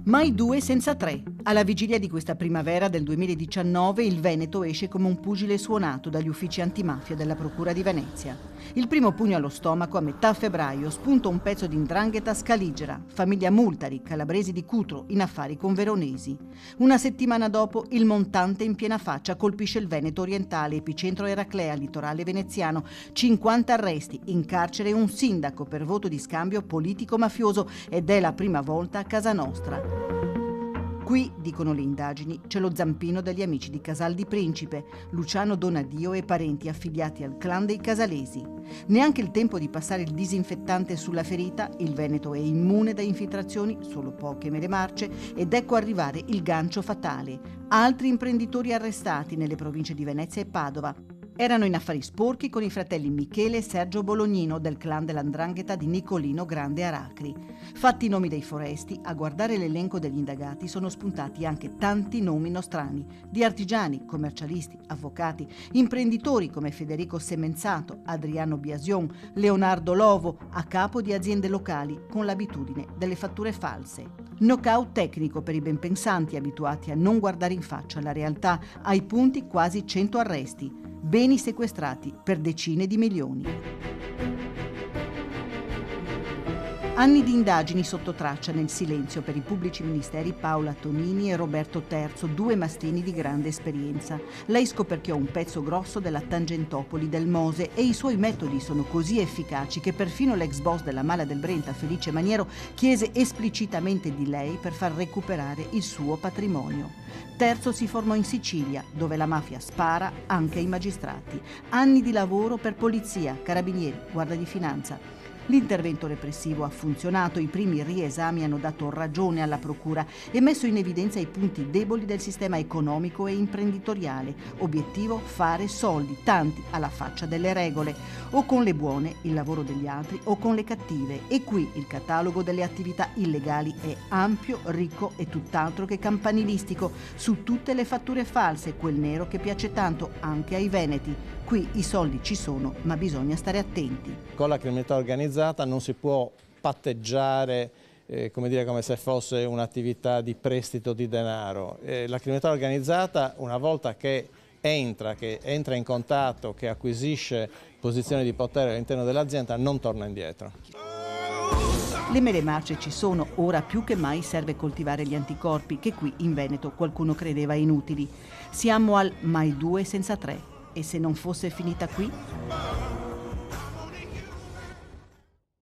Mai due senza tre. Alla vigilia di questa primavera del 2019 il Veneto esce come un pugile suonato dagli uffici antimafia della Procura di Venezia. Il primo pugno allo stomaco a metà febbraio spunta un pezzo di 'ndrangheta scaligera, famiglia Multari, calabresi di Cutro, in affari con veronesi. Una settimana dopo il montante in piena faccia colpisce il Veneto orientale, epicentro Eraclea, litorale veneziano. 50 arresti, in carcere un sindaco per voto di scambio politico-mafioso ed è la prima volta a casa nostra. Qui, dicono le indagini, c'è lo zampino degli amici di Casal di Principe, Luciano Donadio e parenti affiliati al clan dei Casalesi. Neanche il tempo di passare il disinfettante sulla ferita, il Veneto è immune da infiltrazioni, solo poche mele marce, ed ecco arrivare il gancio fatale. Altri imprenditori arrestati nelle province di Venezia e Padova. Erano in affari sporchi con i fratelli Michele e Sergio Bolognino del clan dell''ndrangheta di Nicolino Grande Aracri. Fatti i nomi dei foresti, a guardare l'elenco degli indagati sono spuntati anche tanti nomi nostrani, di artigiani, commercialisti, avvocati, imprenditori come Federico Semenzato, Adriano Biasion, Leonardo Lovo, a capo di aziende locali con l'abitudine delle fatture false. Knockout tecnico per i benpensanti abituati a non guardare in faccia la realtà, ai punti quasi 100 arresti. Beni sequestrati per decine di milioni. Anni di indagini sotto traccia nel silenzio per i pubblici ministeri Paola Tonini e Roberto Terzo, due mastini di grande esperienza. Lei scoperchiò un pezzo grosso della Tangentopoli del Mose e i suoi metodi sono così efficaci che perfino l'ex boss della Mala del Brenta, Felice Maniero, chiese esplicitamente di lei per far recuperare il suo patrimonio. Terzo si formò in Sicilia, dove la mafia spara anche ai magistrati. Anni di lavoro per polizia, carabinieri, guardia di finanza. L'intervento repressivo ha funzionato, i primi riesami hanno dato ragione alla procura e messo in evidenza i punti deboli del sistema economico e imprenditoriale. Obiettivo: fare soldi, tanti alla faccia delle regole, o con le buone, il lavoro degli altri, o con le cattive. E qui il catalogo delle attività illegali è ampio, ricco e tutt'altro che campanilistico, su tutte le fatture false, quel nero che piace tanto anche ai veneti. Qui i soldi ci sono, ma bisogna stare attenti. Con la criminalità organizzata non si può patteggiare come se fosse un'attività di prestito di denaro. La criminalità organizzata, una volta che entra in contatto, che acquisisce posizioni di potere all'interno dell'azienda, non torna indietro. Le mele marce ci sono, ora più che mai serve coltivare gli anticorpi che qui in Veneto qualcuno credeva inutili. Siamo al mai due senza tre. E se non fosse finita qui?